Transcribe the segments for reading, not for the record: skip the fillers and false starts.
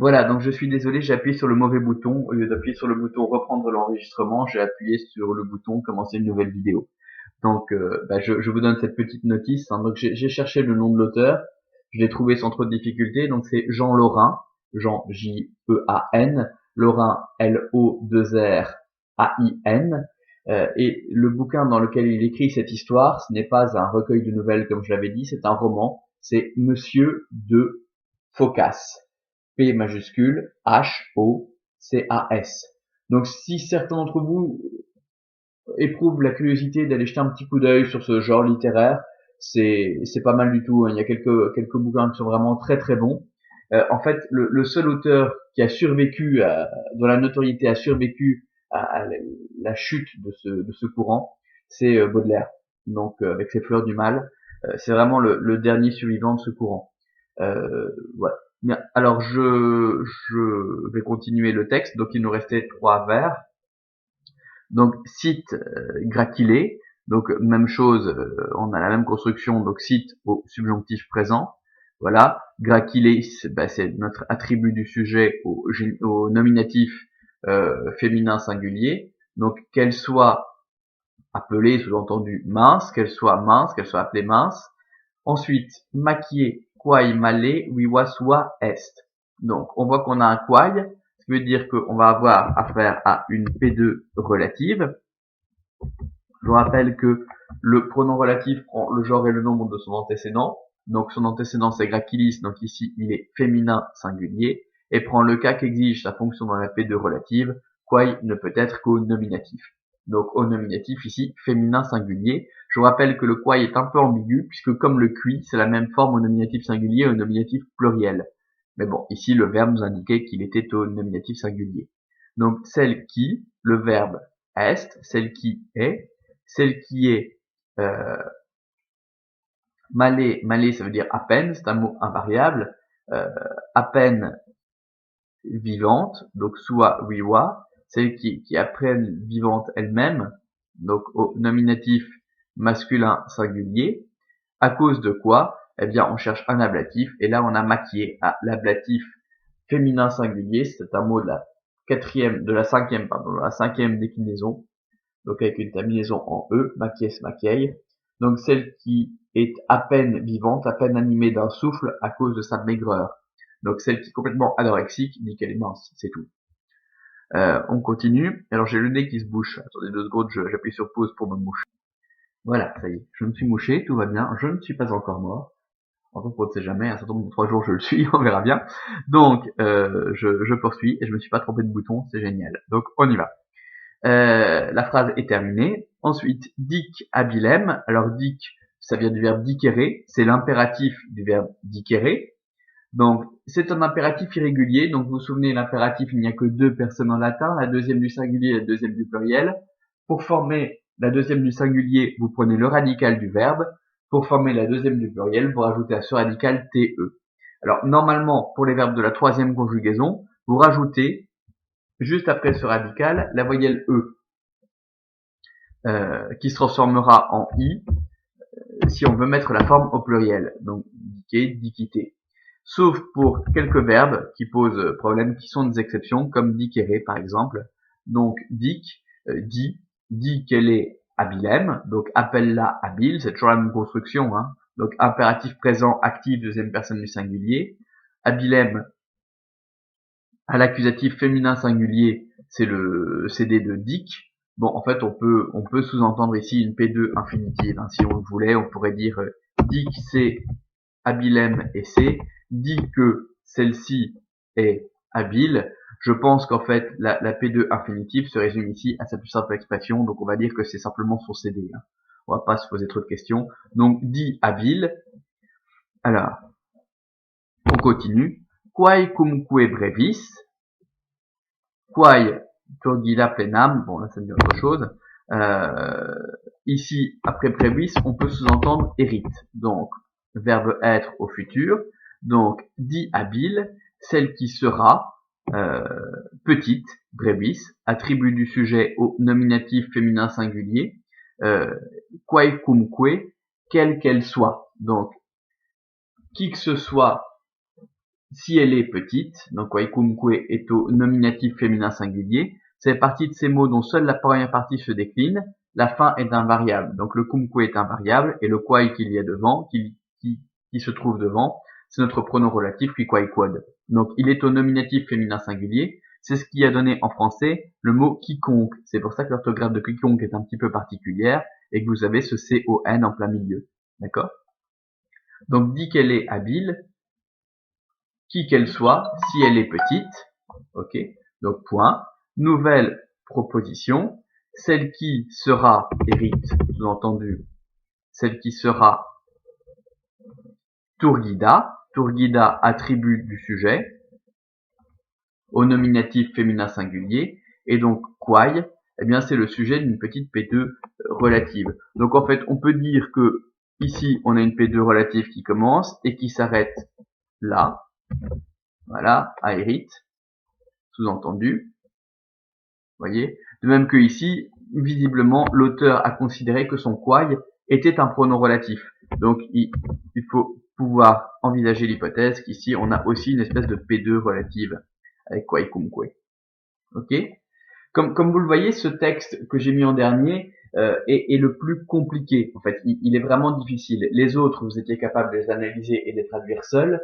Voilà, donc je suis désolé, j'ai appuyé sur le mauvais bouton. Au lieu d'appuyer sur le bouton reprendre l'enregistrement, j'ai appuyé sur le bouton commencer une nouvelle vidéo. Donc je vous donne cette petite notice, hein. Donc j'ai cherché le nom de l'auteur, je l'ai trouvé sans trop de difficulté, donc c'est Jean Lorrain, Jean J-E-A-N, Lorrain L-O-2-R-A-I-N, et le bouquin dans lequel il écrit cette histoire, ce n'est pas un recueil de nouvelles comme je l'avais dit, c'est un roman, c'est Monsieur de Phocas. P majuscule H-O-C-A-S. Donc si certains d'entre vous éprouvent la curiosité d'aller jeter un petit coup d'œil sur ce genre littéraire, c'est pas mal du tout, hein. Il y a quelques bouquins qui sont vraiment très très bons. En fait, le seul auteur qui a survécu, dont la notoriété a survécu à la chute de ce courant, c'est Baudelaire. Donc avec ses Fleurs du Mal, c'est vraiment le dernier survivant de ce courant. Voilà. Bien. Alors je vais continuer le texte. Donc il nous restait 3 vers. Donc cite Gracchilé. Donc même chose, on a la même construction. Donc cite au subjonctif présent. Voilà. Gracchilé, c'est notre attribut du sujet au nominatif féminin singulier. Donc qu'elle soit appelée, sous-entendu mince, qu'elle soit appelée mince. Ensuite, maquillé, quae male viva sua est. Donc, on voit qu'on a un quae, ce qui veut dire qu'on va avoir affaire à une P2 relative. Je vous rappelle que le pronom relatif prend le genre et le nombre de son antécédent. Donc, son antécédent, c'est gracchilis, donc ici, il est féminin singulier, et prend le cas qu'exige sa fonction dans la P2 relative, quae ne peut être qu'au nominatif. Donc, au nominatif, ici, féminin singulier. Je vous rappelle que le quae est un peu ambigu, puisque comme le qui, c'est la même forme au nominatif singulier et au nominatif pluriel. Mais bon, ici, le verbe nous indiquait qu'il était au nominatif singulier. Donc, celle qui, le verbe est, celle qui est euh, malé, ça veut dire à peine, c'est un mot invariable, à peine vivante, donc soit viva, celle qui est à peine vivante elle-même, donc au nominatif masculin singulier, à cause de quoi? Eh bien, on cherche un ablatif, et là, on a maquillé. Ah, l'ablatif féminin singulier, c'est un mot de la cinquième déclinaison, donc avec une terminaison en E, maquies, maquieille. Donc celle qui est à peine vivante, à peine animée d'un souffle à cause de sa maigreur. Donc celle qui est complètement anorexique dit qu'elle est mince, c'est tout. On continue. Alors j'ai le nez qui se bouche. Attendez 2 secondes, j'appuie sur pause pour me moucher. Voilà, ça y est, je me suis mouché, tout va bien, je ne suis pas encore mort. En fait, on ne sait jamais, un certain nombre de 3 jours je le suis, on verra bien. Donc je poursuis et je me suis pas trompé de bouton, c'est génial. Donc on y va. La phrase est terminée. Ensuite, dic abilem. Alors dic, ça vient du verbe dicere, c'est l'impératif du verbe dicere. Donc c'est un impératif irrégulier. Donc vous vous souvenez, l'impératif, il n'y a que 2 personnes en latin, la deuxième du singulier et la deuxième du pluriel. Pour former la deuxième du singulier, vous prenez le radical du verbe. Pour former la deuxième du pluriel, vous rajoutez à ce radical te. Alors normalement, pour les verbes de la troisième conjugaison, vous rajoutez juste après ce radical la voyelle e, qui se transformera en i si on veut mettre la forme au pluriel, donc diquer, diquiter. Sauf pour quelques verbes qui posent problème, qui sont des exceptions, comme diquere par exemple. Donc dic, dit qu'elle est habilem, donc appelle-la habile, c'est toujours la même construction, hein. Donc impératif présent actif deuxième personne du singulier. Habilem à l'accusatif féminin singulier, c'est le CD de dic. Bon, en fait, on peut sous-entendre ici une P2 infinitive, hein. Si on le voulait, on pourrait dire dic c'est habilem et c'est, dit que celle-ci est habile. Je pense qu'en fait, la P2 infinitive se résume ici à sa plus simple expression, donc on va dire que c'est simplement son CD, hein. On va pas se poser trop de questions. Donc, dit habile. Alors, on continue. Quae cumque brevis. Quae turgida plenam, bon là ça me dit autre chose. Ici, après brevis, on peut sous-entendre hérite. Donc, verbe être au futur. Donc, dit habile, celle qui sera petite, brevis, attribut du sujet au nominatif féminin singulier. Quae cumque, quelle qu'elle soit. Donc, qui que ce soit si elle est petite, donc waikumkwe est au nominatif féminin singulier, c'est partie de ces mots dont seule la première partie se décline, la fin est invariable. Donc le kumkwe est invariable et le kwai qu'il y a devant, qui se trouve devant, c'est notre pronom relatif kwai quod. Donc il est au nominatif féminin singulier, c'est ce qui a donné en français le mot quiconque. C'est pour ça que l'orthographe de quiconque est un petit peu particulière et que vous avez ce CON en plein milieu. D'accord? Donc dit qu'elle est habile, qui qu'elle soit, si elle est petite, ok, donc point, nouvelle proposition, celle qui sera, hérite, sous-entendu, celle qui sera Turgida, Turgida attribut du sujet, au nominatif féminin singulier, et donc quai, eh bien c'est le sujet d'une petite P2 relative. Donc en fait, on peut dire que ici, on a une P2 relative qui commence et qui s'arrête là, voilà, aérite, sous-entendu, voyez. De même que ici, visiblement, l'auteur a considéré que son quai était un pronom relatif. Donc il faut pouvoir envisager l'hypothèse qu'ici on a aussi une espèce de P2 relative avec quai cumque. Ok. Comme vous le voyez, ce texte que j'ai mis en dernier est le plus compliqué. En fait, il est vraiment difficile. Les autres, vous étiez capable de les analyser et de les traduire seuls.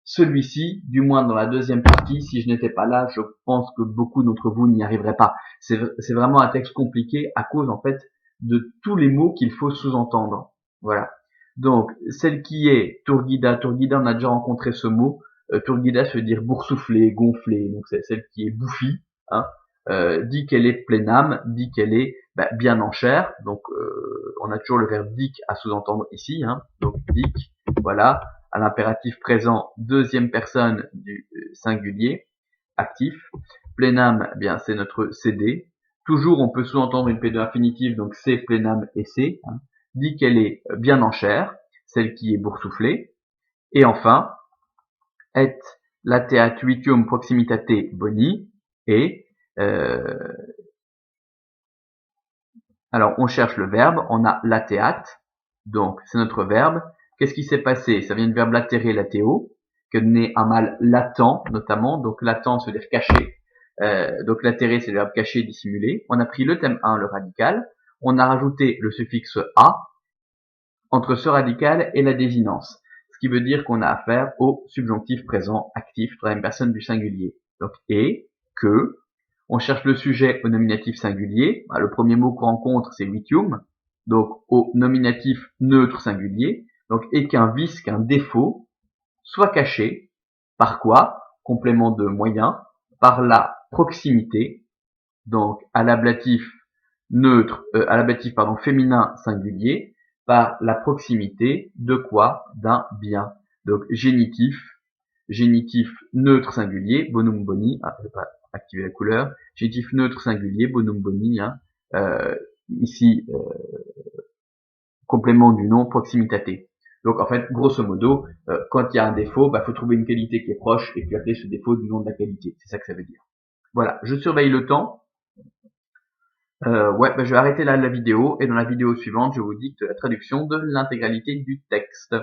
Celui-ci, du moins dans la deuxième partie, si je n'étais pas là, je pense que beaucoup d'entre vous n'y arriveraient pas. C'est vraiment un texte compliqué à cause, en fait, de tous les mots qu'il faut sous-entendre. Voilà. Donc, celle qui est Turgida, on a déjà rencontré ce mot. Turgida, ça veut dire boursouflé, gonflé. Donc, c'est celle qui est bouffie. Hein. Dit qu'elle est pléname, dit qu'elle est bien en chair. Donc, on a toujours le verbe dic à sous-entendre ici. Hein. Donc, dic, voilà. À l'impératif présent, deuxième personne du singulier, actif. Pléname, eh bien c'est notre CD. Toujours, on peut sous-entendre une P2 infinitive, donc c'est pléname et c'est. Hein. Dit qu'elle est bien en chair, celle qui est boursouflée. Et enfin, et lateat vitium proximitate boni, et alors on cherche le verbe, on a lateat, donc c'est notre verbe. Qu'est-ce qui s'est passé? Ça vient du verbe latérer, latéo, qui a donné un mal latent, notamment. Donc latent, ça veut dire caché. Donc latérer, c'est le verbe caché, dissimuler. On a pris le thème 1, le radical. On a rajouté le suffixe a entre ce radical et la désinence. Ce qui veut dire qu'on a affaire au subjonctif présent, actif, troisième personne du singulier. Donc et, que. On cherche le sujet au nominatif singulier. Le premier mot qu'on rencontre, c'est vitium. Donc au nominatif neutre singulier. Donc et qu'un vice, qu'un défaut soit caché. Par quoi? Complément de moyen. Par la proximité. Donc à l'ablatif neutre, féminin singulier. Par la proximité de quoi? D'un bien. Donc génitif neutre singulier, bonum boni. Je vais pas activer la couleur. Génitif neutre singulier, bonum boni. Hein. Ici, complément du nom, proximitate. Donc en fait, grosso modo, quand il y a un défaut, faut trouver une qualité qui est proche et puis appeler ce défaut du nom de la qualité. C'est ça que ça veut dire. Voilà, je surveille le temps. Je vais arrêter là la vidéo et dans la vidéo suivante, je vous dicte la traduction de l'intégralité du texte.